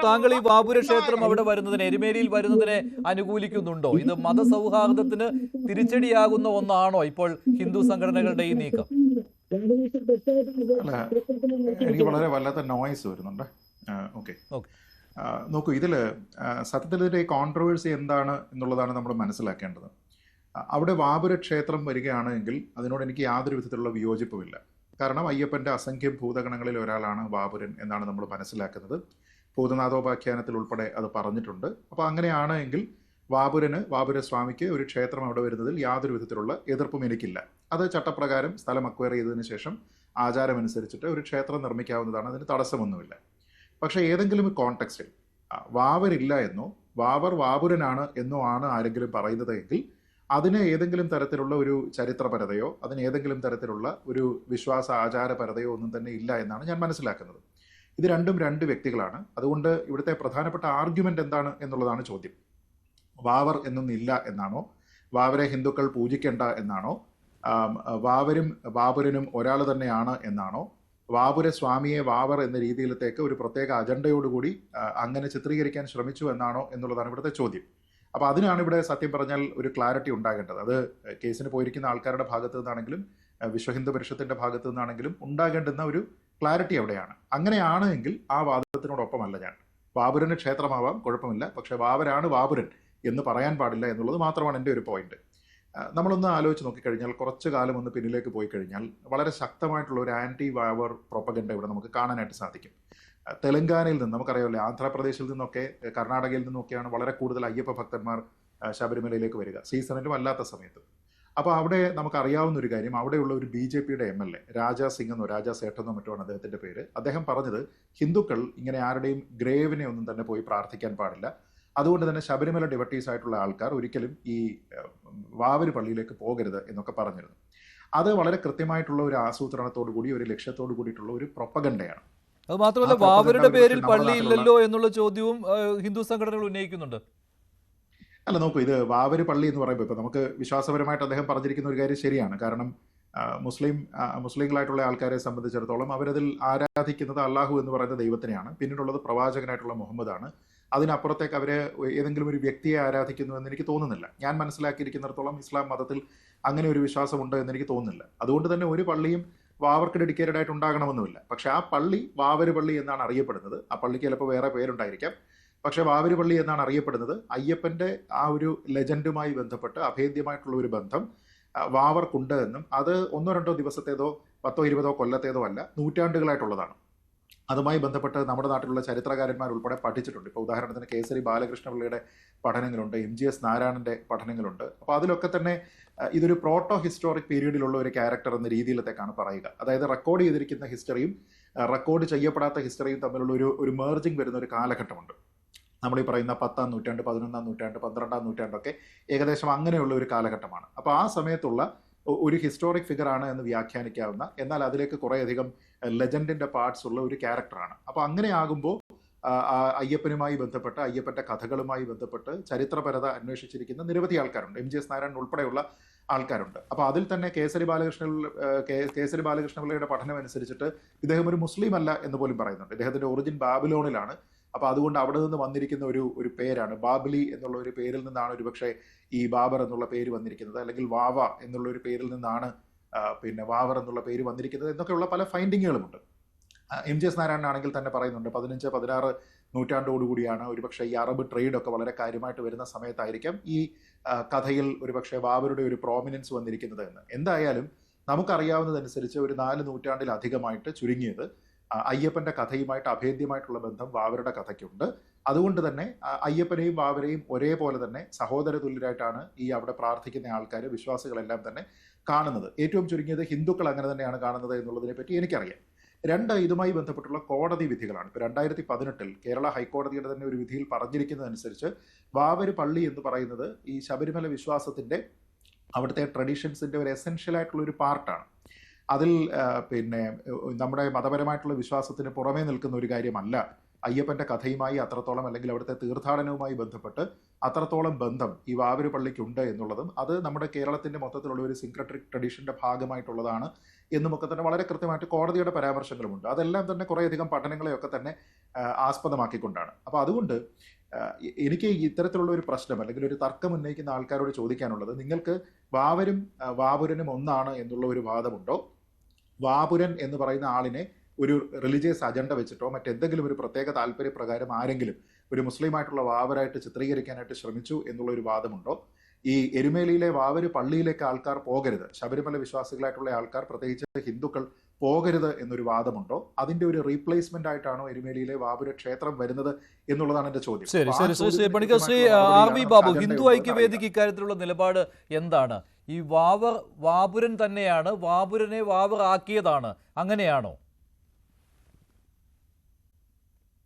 താങ്കൾ ഈ ബാബുര ക്ഷേത്രം അവിടെ വരുന്നതിനെ, എരുമേലിയിൽ വരുന്നതിനെ അനുകൂലിക്കുന്നുണ്ടോ? ഇത് മതസൗഹാർദ്ദത്തിന് തിരിച്ചടിയാകുന്ന ഒന്നാണോ ഇപ്പോൾ ഹിന്ദു സംഘടനകളുടെ ഈ നീക്കം? അല്ല, എനിക്ക് വളരെ വല്ലാത്ത നോയ്സ് വരുന്നുണ്ട്. ഓക്കെ, നോക്കൂ, ഇതിൽ സത്യത്തിൽ ഇതിൻ്റെ കോൺട്രവേഴ്സി എന്താണ് എന്നുള്ളതാണ് നമ്മൾ മനസ്സിലാക്കേണ്ടത്. അവിടെ ബാബുര ക്ഷേത്രം വരികയാണെങ്കിൽ അതിനോട് എനിക്ക് യാതൊരു വിധത്തിലുള്ള വിയോജിപ്പുമില്ല. കാരണം അയ്യപ്പൻ്റെ അസംഖ്യം ഭൂതഗണങ്ങളിൽ ഒരാളാണ് ബാബുരൻ എന്നാണ് നമ്മൾ മനസ്സിലാക്കുന്നത്. ഭൂതനാഥോപാഖ്യാനത്തിൽ ഉൾപ്പെടെ അത് പറഞ്ഞിട്ടുണ്ട്. അപ്പോൾ അങ്ങനെയാണ് എങ്കിൽ ബാബുര സ്വാമിക്ക് ഒരു ക്ഷേത്രം അവിടെ വരുന്നതിൽ യാതൊരു വിധത്തിലുള്ള എതിർപ്പും എനിക്കില്ല. അത് ചട്ടപ്രകാരം സ്ഥലം അക്വയർ ചെയ്തതിന് ശേഷം ആചാരമനുസരിച്ചിട്ട് ഒരു ക്ഷേത്രം നിർമ്മിക്കാവുന്നതാണ്, അതിന് തടസ്സമൊന്നുമില്ല. പക്ഷേ ഏതെങ്കിലും കോണ്ടെക്സ്റ്റിൽ വാവരില്ല എന്നോ ബാബുരനാണ് എന്നോ ആണ് ആരെങ്കിലും പറയുന്നത് എങ്കിൽ അതിന് ഏതെങ്കിലും തരത്തിലുള്ള ഒരു ചരിത്രപരതയോ അതിന് ഏതെങ്കിലും തരത്തിലുള്ള ഒരു വിശ്വാസ ആചാരപരതയോ ഒന്നും തന്നെ ഇല്ല എന്നാണ് ഞാൻ മനസ്സിലാക്കുന്നത്. ഇത് രണ്ടും രണ്ട് വ്യക്തികളാണ്. അതുകൊണ്ട് ഇവിടുത്തെ പ്രധാനപ്പെട്ട ആർഗ്യുമെൻ്റ് എന്താണ് എന്നുള്ളതാണ് ചോദ്യം. വാവർ എന്നൊന്നില്ല എന്നാണോ? വാവരെ ഹിന്ദുക്കൾ പൂജിക്കേണ്ട എന്നാണോ? വാവരും ബാബുരനും ഒരാൾ തന്നെയാണ് എന്നാണോ? ബാബുര സ്വാമിയെ വാവർ എന്ന രീതിയിലത്തേക്ക് ഒരു പ്രത്യേക അജണ്ടയോടുകൂടി അങ്ങനെ ചിത്രീകരിക്കാൻ ശ്രമിച്ചു എന്നാണോ എന്നുള്ളതാണ് ഇവിടുത്തെ ചോദ്യം. അപ്പോൾ അതിനാണ് ഇവിടെ സത്യം പറഞ്ഞാൽ ഒരു ക്ലാരിറ്റി ഉണ്ടാകേണ്ടത്. അത് കേസിന് പോയിരിക്കുന്ന ആൾക്കാരുടെ ഭാഗത്തു നിന്നാണെങ്കിലും വിശ്വഹിന്ദു പരിഷത്തിൻ്റെ ഭാഗത്തു നിന്നാണെങ്കിലും ഉണ്ടാകേണ്ടുന്ന ഒരു ക്ലാരിറ്റി അവിടെയാണ്. അങ്ങനെയാണ് എങ്കിൽ ആ വാദത്തിനോടൊപ്പമല്ല ഞാൻ. ബാബുരന് ക്ഷേത്രമാവാം, കുഴപ്പമില്ല, പക്ഷേ ബാബരാണ് ബാബുരൻ എന്ന് പറയാൻ പാടില്ല എന്നുള്ളത് മാത്രമാണ് എൻ്റെ ഒരു പോയിന്റ്. നമ്മളൊന്ന് ആലോചിച്ച് നോക്കിക്കഴിഞ്ഞാൽ കുറച്ചു കാലം ഒന്ന് പിന്നിലേക്ക് പോയി കഴിഞ്ഞാൽ വളരെ ശക്തമായിട്ടുള്ള ഒരു ആൻറ്റി വാവർ പ്രൊപ്പഗൻഡ ഇവിടെ നമുക്ക് കാണാനായിട്ട് സാധിക്കും. തെലങ്കാനയിൽ നിന്ന് നമുക്കറിയാമല്ലോ, ആന്ധ്രാപ്രദേശിൽ നിന്നൊക്കെ കർണാടകയിൽ നിന്നൊക്കെയാണ് വളരെ കൂടുതൽ അയ്യപ്പ ഭക്തന്മാർ ശബരിമലയിലേക്ക് വരിക, സീസണിലും അല്ലാത്ത സമയത്ത്. അപ്പോൾ അവിടെ നമുക്കറിയാവുന്ന ഒരു കാര്യം, അവിടെയുള്ള ഒരു BJPയുടെ MLA രാജാ സിംഗ് എന്നോ രാജാ സേഠെന്നോ മറ്റോ അദ്ദേഹത്തിൻ്റെ പേര്, അദ്ദേഹം പറഞ്ഞത് ഹിന്ദുക്കൾ ഇങ്ങനെ ആരുടെയും ഗ്രേവിനെ ഒന്നും തന്നെ പോയി പ്രാർത്ഥിക്കാൻ പാടില്ല, അതുകൊണ്ട് തന്നെ ശബരിമല ഡിവട്ടീസ് ആയിട്ടുള്ള ആൾക്കാർ ഒരിക്കലും ഈ വാവര് പള്ളിയിലേക്ക് പോകരുത് എന്നൊക്കെ പറഞ്ഞിരുന്നു. അത് വളരെ കൃത്യമായിട്ടുള്ള ഒരു ആസൂത്രണത്തോടു കൂടി ഒരു ലക്ഷ്യത്തോടു കൂടിയിട്ടുള്ള ഒരു പ്രൊപ്പഗൻഡയാണ്. അത് മാത്രമല്ല, ബാബരുടെ പേരിൽ പള്ളിയില്ലല്ലോ എന്നുള്ള ചോദ്യവും ഹിന്ദു സംഘടനകൾ ഉന്നയിക്കുന്നുണ്ട്. അല്ല, നോക്കൂ, ഇത് വാവര് പള്ളി എന്ന് പറയുമ്പോൾ ഇപ്പോൾ നമുക്ക് വിശ്വാസപരമായിട്ട് അദ്ദേഹം പറഞ്ഞിരിക്കുന്ന ഒരു കാര്യം ശരിയാണ്. കാരണം മുസ്ലിങ്ങളായിട്ടുള്ള ആൾക്കാരെ സംബന്ധിച്ചിടത്തോളം അവരതിൽ ആരാധിക്കുന്നത് അള്ളാഹു എന്ന് പറയുന്ന ദൈവത്തിനെയാണ്. പിന്നീടുള്ളത് പ്രവാചകനായിട്ടുള്ള മുഹമ്മദാണ്. അതിനപ്പുറത്തേക്ക് അവർ ഏതെങ്കിലും ഒരു വ്യക്തിയെ ആരാധിക്കുന്നു എന്ന് എനിക്ക് തോന്നുന്നില്ല. ഞാൻ മനസ്സിലാക്കിയിരിക്കുന്നിടത്തോളം ഇസ്ലാം മതത്തിൽ അങ്ങനെ ഒരു വിശ്വാസമുണ്ട് എന്ന് എനിക്ക് തോന്നുന്നില്ല. അതുകൊണ്ട് തന്നെ ഒരു പള്ളിയും വാവർക്ക് ഡെഡിക്കേറ്റഡ് ആയിട്ട് ഉണ്ടാകണമെന്നുമില്ല. പക്ഷേ ആ പള്ളി വാവര് പള്ളി എന്നാണ് അറിയപ്പെടുന്നത്. ആ പള്ളിക്ക് ചിലപ്പോൾ വേറെ പേരുണ്ടായിരിക്കാം, പക്ഷേ വാവര് പള്ളി എന്നാണ് അറിയപ്പെടുന്നത്. അയ്യപ്പൻ്റെ ആ ഒരു ലെജൻഡുമായി ബന്ധപ്പെട്ട് അഭേദ്യമായിട്ടുള്ള ഒരു ബന്ധം വാവർക്കുണ്ട് എന്നും അത് 1-2 ദിവസത്തേതോ 10-20 കൊല്ലത്തേതോ അല്ല, നൂറ്റാണ്ടുകളായിട്ടുള്ളതാണ്. അതുമായി ബന്ധപ്പെട്ട് നമ്മുടെ നാട്ടിലുള്ള ചരിത്രകാരന്മാർ ഉൾപ്പെടെ പഠിച്ചിട്ടുണ്ട്. ഇപ്പോൾ ഉദാഹരണത്തിന് കേസരി ബാലകൃഷ്ണപിള്ളയുടെ പഠനങ്ങളുണ്ട്, MGS നാരായണൻ്റെ പഠനങ്ങളുണ്ട്. അപ്പോൾ അതിലൊക്കെ തന്നെ ഇതൊരു പ്രോട്ടോ ഹിസ്റ്റോറിക് പീരീഡിലുള്ള ഒരു ക്യാരക്ടർ എന്ന രീതിയിലത്തേക്കാണ് പറയുക. അതായത് റെക്കോർഡ് ചെയ്തിരിക്കുന്ന ഹിസ്റ്ററിയും റെക്കോർഡ് ചെയ്യപ്പെടാത്ത ഹിസ്റ്ററിയും തമ്മിലുള്ള ഒരു മേർജിങ് വരുന്ന ഒരു കാലഘട്ടമുണ്ട്. നമ്മൾ ഈ പറയുന്ന 10-ാം നൂറ്റാണ്ട്, 11-ാം നൂറ്റാണ്ട്, 12-ാം നൂറ്റാണ്ടൊക്കെ ഏകദേശം അങ്ങനെയുള്ള ഒരു കാലഘട്ടമാണ്. അപ്പോൾ ആ സമയത്തുള്ള ഒരു ഹിസ്റ്റോറിക് ഫിഗർ ആണ് എന്ന് വ്യാഖ്യാനിക്കാവുന്ന, എന്നാൽ അതിലേക്ക് കുറേയധികം ലെജൻഡിൻ്റെ പാർട്സ് ഉള്ള ഒരു ക്യാരക്ടറാണ്. അപ്പോൾ അങ്ങനെ ആകുമ്പോൾ അയ്യപ്പനുമായി ബന്ധപ്പെട്ട് അയ്യപ്പൻ്റെ കഥകളുമായി ബന്ധപ്പെട്ട് ചരിത്രപരത അന്വേഷിച്ചിരിക്കുന്ന നിരവധി ആൾക്കാരുണ്ട്. MGS നാരായണൻ ഉൾപ്പെടെയുള്ള ആൾക്കാരുണ്ട്. അപ്പോൾ അതിൽ തന്നെ കേസരി ബാലകൃഷ്ണപിള്ളയുടെ പഠനം അനുസരിച്ചിട്ട് ഇദ്ദേഹം ഒരു മുസ്ലിം അല്ല എന്ന് പോലും പറയുന്നുണ്ട്. ഇദ്ദേഹത്തിൻ്റെ ഒറിജിൻ ബാബിലോണിലാണ്. അപ്പോൾ അതുകൊണ്ട് അവിടെ നിന്ന് വന്നിരിക്കുന്ന ഒരു പേരാണ് ബാബിലി എന്നുള്ള ഒരു പേരിൽ നിന്നാണ് ഒരുപക്ഷെ ഈ ബാബർ എന്നുള്ള പേര് വന്നിരിക്കുന്നത്, അല്ലെങ്കിൽ വാവ എന്നുള്ള ഒരു പേരിൽ നിന്നാണ് വാവർ എന്നുള്ള പേര് വന്നിരിക്കുന്നത് എന്നൊക്കെയുള്ള പല ഫൈൻഡിങ്ങുകളുമുണ്ട്. MGS നാരായണനാണെങ്കിൽ തന്നെ പറയുന്നുണ്ട് 15-16 നൂറ്റാണ്ടോടുകൂടിയാണ് ഒരുപക്ഷെ ഈ അറബ് ട്രേഡൊക്കെ വളരെ കാര്യമായിട്ട് വരുന്ന സമയത്തായിരിക്കാം ഈ കഥയിൽ ഒരുപക്ഷെ ബാബറുടെ ഒരു പ്രോമിനൻസ് വന്നിരിക്കുന്നത് എന്ന്. എന്തായാലും നമുക്കറിയാവുന്നതനുസരിച്ച് ഒരു 4 നൂറ്റാണ്ടിലധികമായിട്ട് ചുരുങ്ങിയത് അയ്യപ്പൻ്റെ കഥയുമായിട്ട് അഭേദ്യമായിട്ടുള്ള ബന്ധം വാവരുടെ കഥയ്ക്കുണ്ട്. അതുകൊണ്ട് തന്നെ അയ്യപ്പനെയും വാവരെയും ഒരേപോലെ തന്നെ സഹോദര തുല്യരായിട്ടാണ് ഈ അവിടെ പ്രാർത്ഥിക്കുന്ന ആൾക്കാർ, വിശ്വാസികളെല്ലാം തന്നെ കാണുന്നത്. ഏറ്റവും ചുരുങ്ങിയത് ഹിന്ദുക്കൾ അങ്ങനെ തന്നെയാണ് കാണുന്നത് എന്നുള്ളതിനെ പറ്റി എനിക്കറിയാം. 2 ഇതുമായി ബന്ധപ്പെട്ടുള്ള കോടതി വിധികളാണ്. ഇപ്പോൾ 2018 കേരള ഹൈക്കോടതിയുടെ തന്നെ ഒരു വിധിയിൽ പറഞ്ഞിരിക്കുന്നതനുസരിച്ച് വാവര് പള്ളി എന്ന് പറയുന്നത് ഈ ശബരിമല വിശ്വാസത്തിൻ്റെ അവിടുത്തെ ട്രഡീഷൻസിൻ്റെ ഒരു എസെൻഷ്യലായിട്ടുള്ള ഒരു പാർട്ടാണ്. അതിൽ നമ്മുടെ മതപരമായിട്ടുള്ള വിശ്വാസത്തിന് പുറമേ നിൽക്കുന്ന ഒരു കാര്യമല്ല. അയ്യപ്പൻ്റെ കഥയുമായി അത്രത്തോളം, അല്ലെങ്കിൽ അവിടുത്തെ തീർത്ഥാടനവുമായി ബന്ധപ്പെട്ട് അത്രത്തോളം ബന്ധം ഈ വാവര് പള്ളിക്കുണ്ട് എന്നുള്ളതും അത് നമ്മുടെ കേരളത്തിൻ്റെ മൊത്തത്തിലുള്ള ഒരു സിൻക്രറ്റിക് ട്രഡീഷൻ്റെ ഭാഗമായിട്ടുള്ളതാണ് എന്നുമൊക്കെ തന്നെ വളരെ കൃത്യമായിട്ട് കോടതിയുടെ പരാമർശങ്ങളുമുണ്ട്. അതെല്ലാം തന്നെ കുറേയധികം പഠനങ്ങളെയൊക്കെ തന്നെ ആസ്പദമാക്കിക്കൊണ്ടാണ്. അപ്പോൾ അതുകൊണ്ട് എനിക്ക് ഇത്തരത്തിലുള്ള ഒരു പ്രശ്നം അല്ലെങ്കിൽ ഒരു തർക്കം ഉന്നയിക്കുന്ന ആൾക്കാരോട് ചോദിക്കാനുള്ളത്, നിങ്ങൾക്ക് വാവരും വാപുരനും ഒന്നാണ് എന്നുള്ള ഒരു വാദമുണ്ടോ? വാപുരൻ എന്ന് പറയുന്ന ആളിനെ ഒരു റിലീജിയസ് അജണ്ട വെച്ചിട്ടോ മറ്റെന്തെങ്കിലും ഒരു പ്രത്യേക താല്പര്യപ്രകാരം ആരെങ്കിലും ഒരു മുസ്ലിമായിട്ടുള്ള വാവരായിട്ട് ചിത്രീകരിക്കാനായിട്ട് ശ്രമിച്ചു എന്നുള്ള ഒരു വാദമുണ്ടോ? ഈ എരുമേലിയിലെ വാവര് പള്ളിയിലേക്ക് ആൾക്കാർ പോകരുത്, ശബരിമല വിശ്വാസികളായിട്ടുള്ള ആൾക്കാർ പ്രത്യേകിച്ച് ഹിന്ദുക്കൾ പോകരുത് എന്നൊരു വാദമുണ്ടോ? അതിന്റെ ഒരു റീപ്ലേസ്മെന്റ് ആയിട്ടാണോ എരുമേലിയിലെ വാപുര ക്ഷേത്രം വരുന്നത് എന്നുള്ളതാണ് എന്റെ ചോദ്യം. ശരി ശരി ശ്രീ പണിക്കർ, ശ്രീ ആർ വി ബാബു, ഹിന്ദു ഐക്യവേദിക്ക് ഇക്കാര്യത്തിലുള്ള നിലപാട് എന്താണ്? ഈ വാപുരൻ തന്നെയാണ് വാപുരനെ വാവർ ആക്കിയതാണ്, അങ്ങനെയാണോ?